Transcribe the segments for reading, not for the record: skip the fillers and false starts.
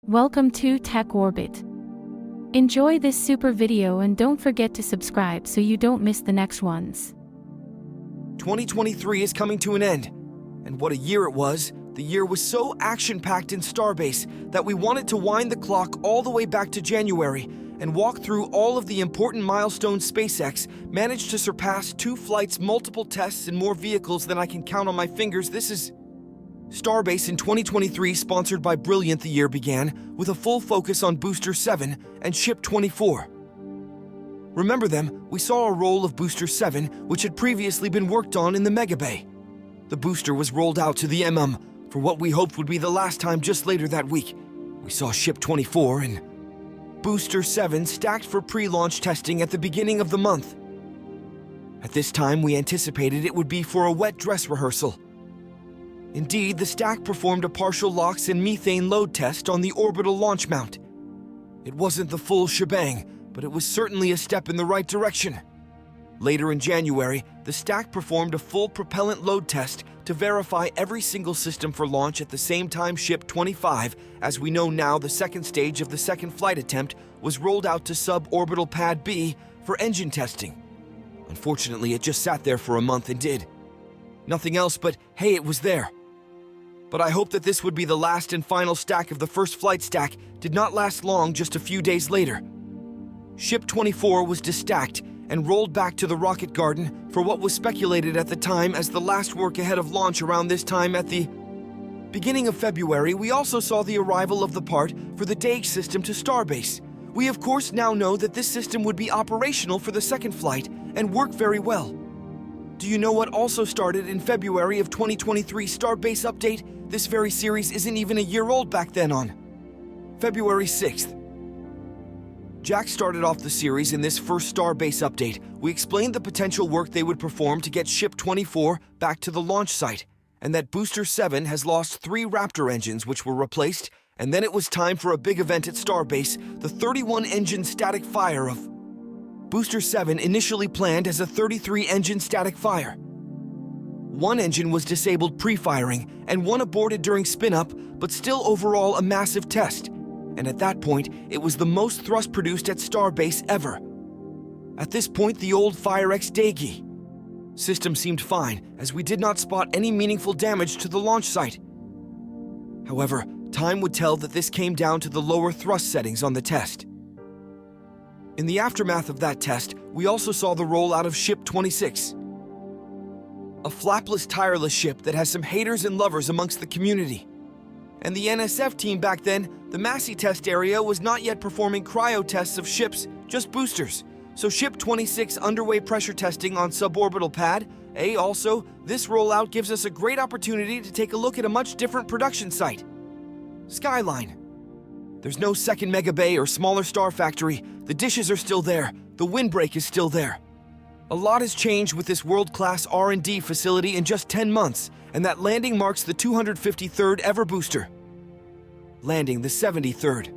Welcome to Tech Orbit. Enjoy this super video and don't forget to subscribe so you don't miss the next ones. 2023 is coming to an end, and what a year it was. The year was so action-packed in Starbase that we wanted to wind the clock all the way back to January and walk through all of the important milestones. SpaceX managed to surpass 2 flights, multiple tests, and more vehicles than I can count on my fingers. This is Starbase in 2023, sponsored by Brilliant. The year began with a full focus on Booster 7 and Ship 24. Remember them? We saw a roll of Booster 7, which had previously been worked on in the Mega Bay. The booster was rolled out to the for what we hoped would be the last time. Just later that week, we saw Ship 24 and Booster 7 stacked for pre-launch testing at the beginning of the month. At this time, we anticipated it would be for a wet dress rehearsal. Indeed, the stack performed a partial LOX and methane load test on the orbital launch mount. It wasn't the full shebang, but it was certainly a step in the right direction. Later in January, the stack performed a full propellant load test to verify every single system for launch at the same time. Ship 25, as we know now, the second stage of the second flight attempt, was rolled out to suborbital Pad B for engine testing. Unfortunately, it just sat there for a month and did nothing else, but hey, it was there. But I hope that this would be the last and final stack of the first flight. Stack did not last long. Just a few days later, Ship 24 was destacked and rolled back to the rocket garden for what was speculated at the time as the last work ahead of launch. Around this time, at the beginning of February, we also saw the arrival of the part for the deluge system to Starbase. We of course now know that this system would be operational for the second flight and work very well. Do you know what also started in February of 2023? Starbase update. This very series isn't even a year old back then. On February 6th, Jack started off the series. In this first Starbase update, we explained the potential work they would perform to get Ship 24 back to the launch site, and that Booster 7 has lost 3 Raptor engines which were replaced, and then it was time for a big event at Starbase, the 31-engine static fire of Booster 7, initially planned as a 33-engine static fire. 1 engine was disabled pre-firing, and 1 aborted during spin-up, but still overall a massive test. And at that point, it was the most thrust produced at Starbase ever. At this point, the old FireX Dagi system seemed fine, as we did not spot any meaningful damage to the launch site. However, time would tell that this came down to the lower thrust settings on the test. In the aftermath of that test, we also saw the rollout of Ship 26. A flapless, tireless ship that has some haters and lovers amongst the community. And the NSF team back then, the Massey test area was not yet performing cryo tests of ships, just boosters. So Ship 26 underway pressure testing on suborbital Pad A. Also, this rollout gives us a great opportunity to take a look at a much different production site. Skyline. There's no second Mega Bay or smaller Star Factory. The dishes are still there. The windbreak is still there. A lot has changed with this world-class R&D facility in just 10 months, and that landing marks the 253rd ever booster landing, the 73rd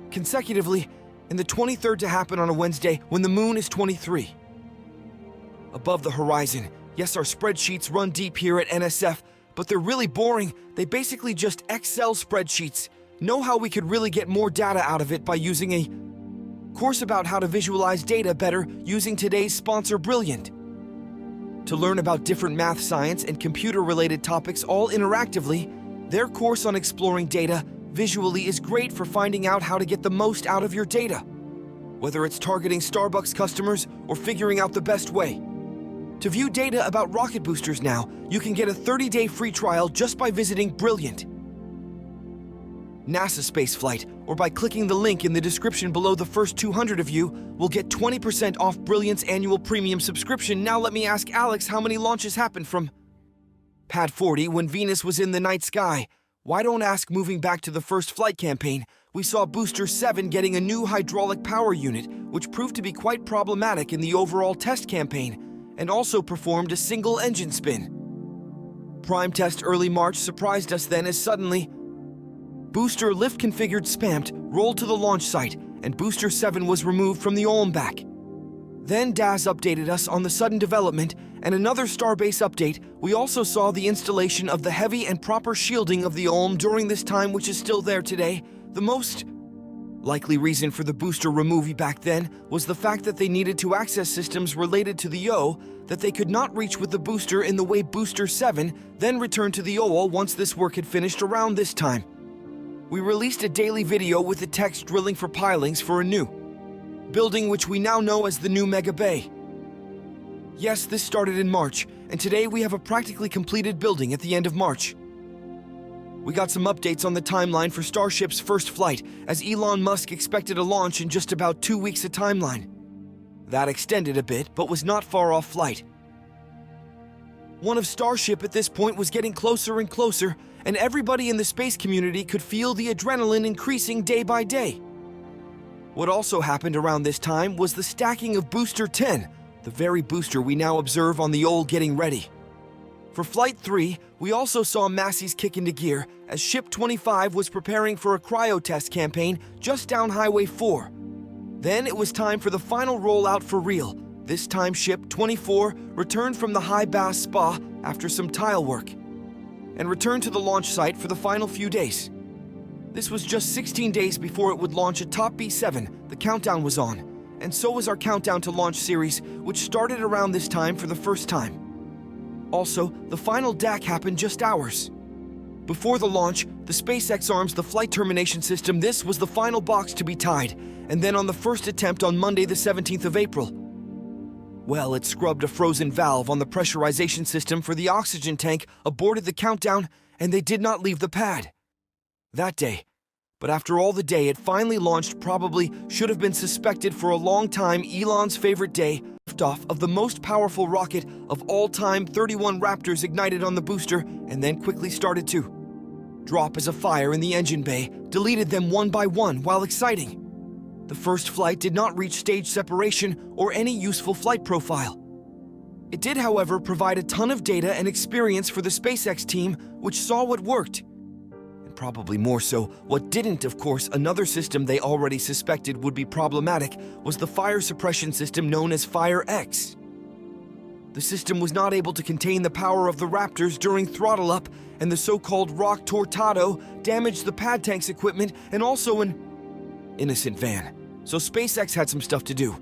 consecutively, and the 23rd to happen on a Wednesday when the moon is 23 above the horizon. Yes, our spreadsheets run deep here at NSF, but they're really boring. They basically just Excel spreadsheets. Know how we could really get more data out of it by using a course about how to visualize data better using today's sponsor, Brilliant. To learn about different math, science, and computer-related topics all interactively, their course on exploring data visually is great for finding out how to get the most out of your data, whether it's targeting Starbucks customers or figuring out the best way. To view data about rocket boosters now, you can get a 30-day free trial just by visiting Brilliant NASA spaceflight, or by clicking the link in the description below. The first 200 of you will get 20% off Brilliant's annual premium subscription. Now let me ask Alex, how many launches happened from Pad 40 when Venus was in the night sky? Why don't ask? Moving back to the first flight campaign, we saw Booster 7 getting a new hydraulic power unit, which proved to be quite problematic in the overall test campaign, and also performed a single engine spin. Prime test early March surprised us then, as suddenly Booster lift configured spamped, rolled to the launch site, and Booster 7 was removed from the back. Then DAS updated us on the sudden development, and another Starbase update. We also saw the installation of the heavy and proper shielding of the during this time, which is still there today. The most likely reason for the booster removal back then was the fact that they needed to access systems related to the O that they could not reach with the booster in the way Booster 7 then returned to the OO once this work had finished around this time. We released a daily video with the text drilling for pilings for a new building which we now know as the new Mega Bay. Yes, this started in March, and today we have a practically completed building at the end of March. We got some updates on the timeline for Starship's first flight, as Elon Musk expected a launch in just about 2 weeks of timeline. That extended a bit, but was not far off flight. One of Starship at this point was getting closer and closer, and everybody in the space community could feel the adrenaline increasing day by day. What also happened around this time was the stacking of Booster 10, the very booster we now observe on the old getting ready. For Flight 3, we also saw Massey's kick into gear as Ship 25 was preparing for a cryo test campaign just down Highway 4. Then it was time for the final rollout for real. This time Ship 24 returned from the High Bass Spa after some tile work and returned to the launch site for the final few days. This was just 16 days before it would launch atop B7. The countdown was on, and so was our Countdown to Launch series, which started around this time for the first time. Also, the final DAC happened just hours before the launch. The SpaceX arms the flight termination system. This was the final box to be tied, and then on the first attempt on Monday the 17th of April, well, it scrubbed a frozen valve on the pressurization system for the oxygen tank, aborted the countdown, and they did not leave the pad that day. But after all the day, it finally launched. Probably should have been suspected for a long time. Elon's favorite day, liftoff of the most powerful rocket of all time. 31 Raptors ignited on the booster and then quickly started to drop as a fire in the engine bay deleted them one by one while exciting. The first flight did not reach stage separation or any useful flight profile. It did, however, provide a ton of data and experience for the SpaceX team, which saw what worked. Probably more so, what didn't. Of course, another system they already suspected would be problematic was the fire suppression system known as Fire X. The system was not able to contain the power of the Raptors during throttle up, and the so-called rock tornado damaged the pad tank's equipment and also an innocent van. So SpaceX had some stuff to do.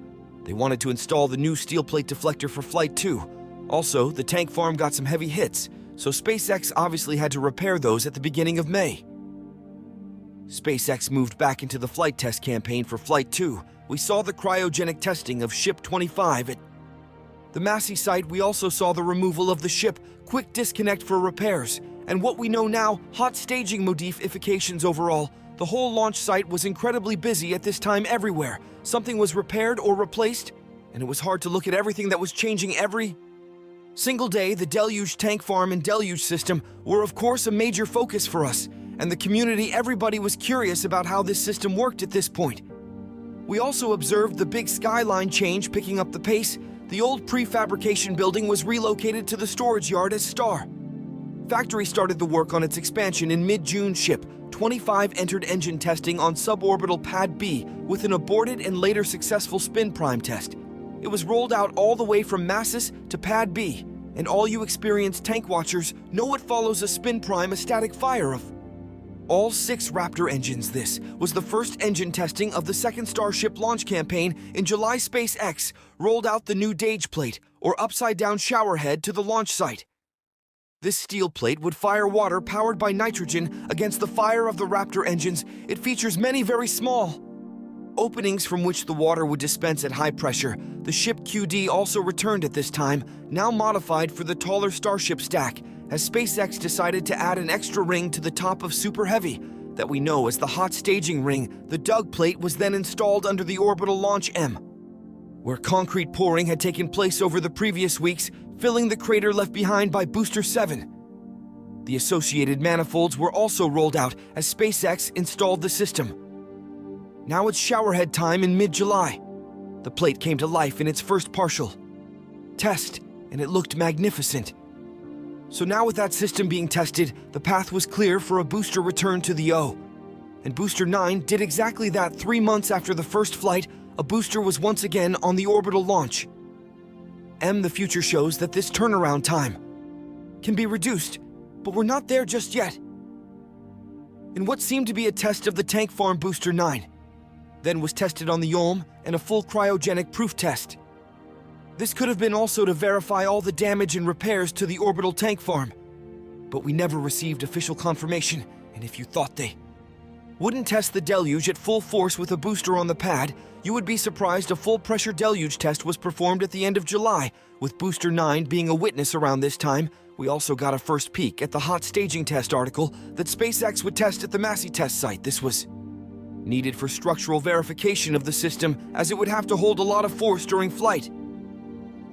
They wanted to install the new steel plate deflector for Flight 2. Also, the tank farm got some heavy hits, so SpaceX obviously had to repair those at the beginning of May. SpaceX moved back into the flight test campaign for Flight 2. We saw the cryogenic testing of Ship 25 at the Massey site. We also saw the removal of the ship, quick disconnect for repairs, and what we know now, hot staging modifications overall. The whole launch site was incredibly busy at this time everywhere. Something was repaired or replaced, and it was hard to look at everything that was changing every single day. The deluge tank farm and deluge system were of course a major focus for us, and the community. Everybody was curious about how this system worked at this point. We also observed the big skyline change picking up the pace. The old prefabrication building was relocated to the storage yard as Star Factory started the work on its expansion in mid-June. Ship 25 entered engine testing on suborbital Pad B with an aborted and later successful spin prime test. It was rolled out all the way from Massus to Pad B, and all you experienced tank watchers know what follows a spin prime, a static fire of all 6 Raptor engines. This was the first engine testing of the second Starship launch campaign. In July, SpaceX rolled out the new Dage plate, or upside-down shower head, to the launch site. This steel plate would fire water powered by nitrogen against the fire of the Raptor engines. It features many very small openings from which the water would dispense at high pressure. The ship QD also returned at this time, now modified for the taller Starship stack, as SpaceX decided to add an extra ring to the top of Super Heavy that we know as the hot staging ring. The Doug plate was then installed under the orbital launch M, where concrete pouring had taken place over the previous weeks, filling the crater left behind by Booster 7. The associated manifolds were also rolled out as SpaceX installed the system. Now it's showerhead time in mid-July. The plate came to life in its first partial test, and it looked magnificent. So now with that system being tested, the path was clear for a booster return to the O. And Booster 9 did exactly that. 3 months after the first flight, a booster was once again on the orbital launch. The future shows that this turnaround time can be reduced, but we're not there just yet. in what seemed to be a test of the tank farm Booster 9, then was tested on the Yolm and a full cryogenic proof test. This could have been also to verify all the damage and repairs to the orbital tank farm, but we never received official confirmation, and if you thought they wouldn't test the deluge at full force with a booster on the pad, you would be surprised a full-pressure deluge test was performed at the end of July, with Booster 9 being a witness around this time. We also got a first peek at the hot staging test article that SpaceX would test at the Massey test site. This was needed for structural verification of the system, as it would have to hold a lot of force during flight.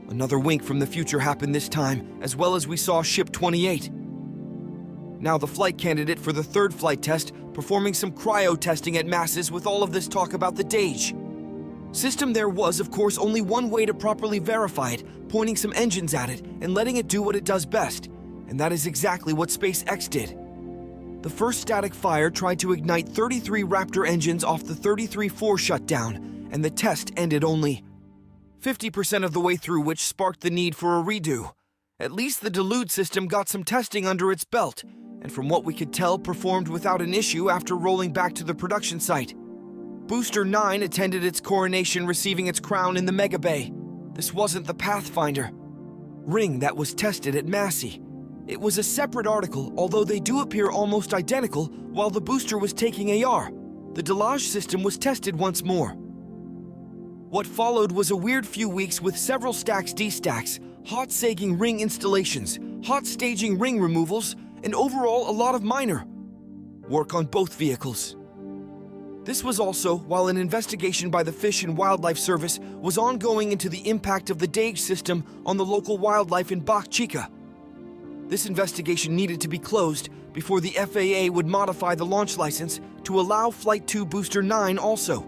Another wink from the future happened this time, as well as we saw Ship 28. Now the flight candidate for the third flight test, performing some cryo testing at Masses with all of this talk about the DAGE system. There was, of course, only one way to properly verify it, pointing some engines at it and letting it do what it does best, and that is exactly what SpaceX did. The first static fire tried to ignite 33 Raptor engines off the 33-4 shutdown, and the test ended only 50% of the way through, which sparked the need for a redo. At least the deluge system got some testing under its belt, and from what we could tell, performed without an issue after rolling back to the production site. Booster 9 attended its coronation, receiving its crown in the Mega Bay. This wasn't the Pathfinder ring that was tested at Massey. It was a separate article, although they do appear almost identical. While the booster was taking AR, the deluge system was tested once more. What followed was a weird few weeks with several stacks destacks, hot sagging ring installations, hot staging ring removals, and overall a lot of minor work on both vehicles. This was also while an investigation by the Fish and Wildlife Service was ongoing into the impact of the DAGE system on the local wildlife in Bach Chica. This investigation needed to be closed before the FAA would modify the launch license to allow Flight 2 Booster 9 also.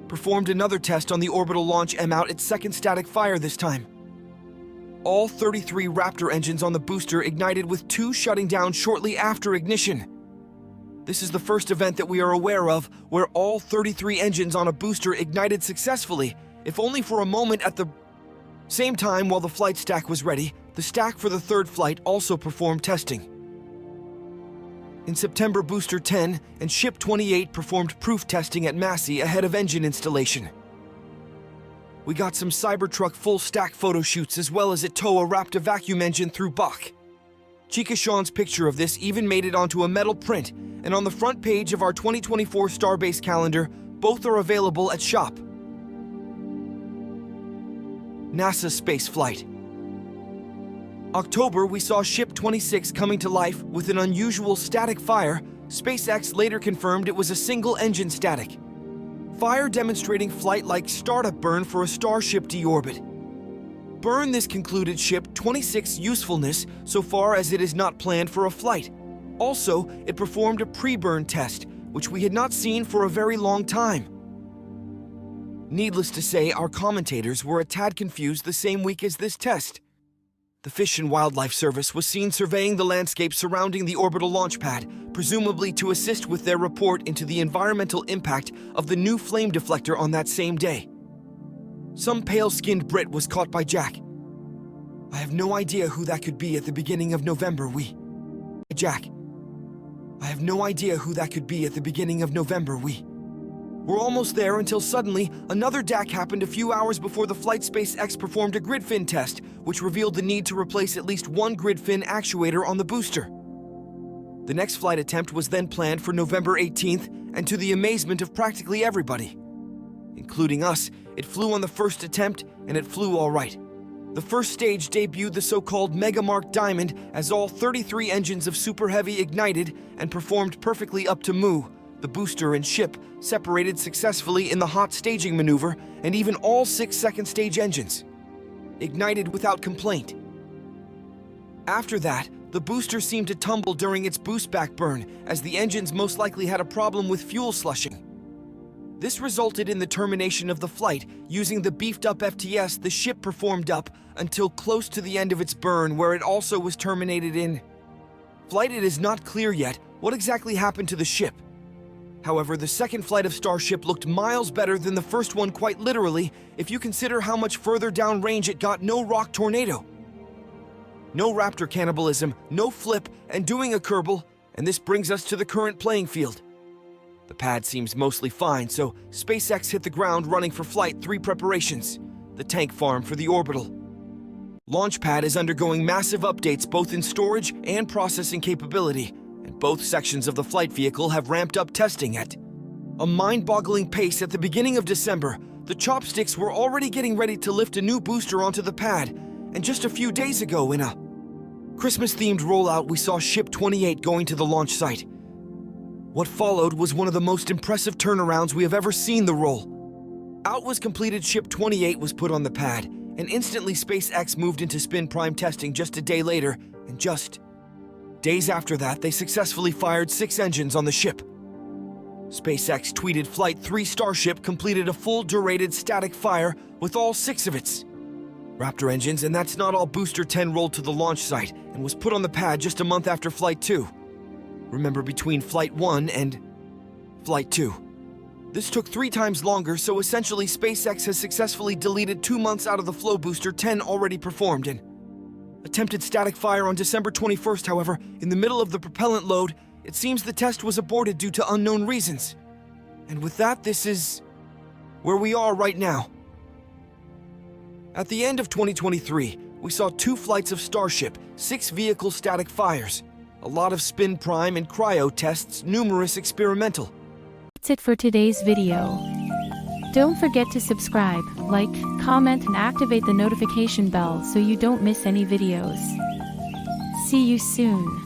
Performed another test on the orbital launch M out its second static fire this time. All 33 Raptor engines on the booster ignited, with 2 shutting down shortly after ignition. This is the first event that we are aware of where all 33 engines on a booster ignited successfully, if only for a moment. At the same time, while the flight stack was ready, the stack for the third flight also performed testing. In September, Booster 10 and Ship 28 performed proof testing at Massey ahead of engine installation. We got some Cybertruck full stack photo shoots, as well as it tow a Raptor vacuum engine through Bach. Chica Sean's picture of this even made it onto a metal print, and on the front page of our 2024 Starbase calendar. Both are available at shop. NASA space flight. October, we saw Ship 26 coming to life with an unusual static fire. SpaceX later confirmed it was a single engine static fire, demonstrating flight-like startup burn for a Starship deorbit. Burn this concluded Ship 26 usefulness so far, as it is not planned for a flight. Also, it performed a pre-burn test, which we had not seen for a very long time. Needless to say, our commentators were a tad confused the same week as this test. The Fish and Wildlife Service was seen surveying the landscape surrounding the orbital launch pad, presumably to assist with their report into the environmental impact of the new flame deflector on that same day. Some pale-skinned Brit was caught by Jack. I have no idea who that could be at the beginning of November. Jack. I have no idea who that could be at the beginning of November. We're almost there until suddenly another DAC happened a few hours before the flight. SpaceX performed a grid fin test, which revealed the need to replace at least one grid fin actuator on the booster. The next flight attempt was then planned for November 18th, and to the amazement of practically everybody, including us, it flew on the first attempt, and it flew all right. The first stage debuted the so-called Mega Mark Diamond, as all 33 engines of Super Heavy ignited and performed perfectly up to Mu. The booster and ship separated successfully in the hot staging maneuver, and even all 6 second stage engines ignited without complaint. After that, the booster seemed to tumble during its boost back burn, as the engines most likely had a problem with fuel slushing. This resulted in the termination of the flight. Using the beefed-up FTS, the ship performed up until close to the end of its burn, where it also was terminated in flight. It is not clear yet what exactly happened to the ship. However, the second flight of Starship looked miles better than the first one, quite literally, if you consider how much further downrange it got. No rock tornado, no Raptor cannibalism, no flip, and doing a Kerbal, And this brings us to the current playing field. The pad seems mostly fine, so SpaceX hit the ground running for Flight 3 preparations, the tank farm for the orbital. Launchpad is undergoing massive updates both in storage and processing capability, and both sections of the flight vehicle have ramped up testing at a mind-boggling pace. At the beginning of December, the chopsticks were already getting ready to lift a new booster onto the pad, and just a few days ago in a Christmas-themed rollout, we saw Ship 28 going to the launch site. What followed was one of the most impressive turnarounds we have ever seen the roll. Out was completed, Ship 28 was put on the pad, and instantly SpaceX moved into spin prime testing just a day later, and just days after that, they successfully fired 6 engines on the ship. SpaceX tweeted Flight 3 Starship completed a full durated static fire with all 6 of its Raptor engines, and that's not all. Booster 10 rolled to the launch site and was put on the pad just a month after Flight 2. Remember, between Flight 1 and Flight 2. This took 3 times longer, so essentially SpaceX has successfully deleted 2 months out of the flow Booster 10 already performed in. Attempted static fire on December 21st, however, in the middle of the propellant load, it seems the test was aborted due to unknown reasons. And with that, this is where we are right now. At the end of 2023, we saw 2 flights of Starship, 6 vehicle static fires, a lot of spin prime and cryo tests, numerous experimental. That's it for today's video. Don't forget to subscribe, like, comment and activate the notification bell so you don't miss any videos. See you soon.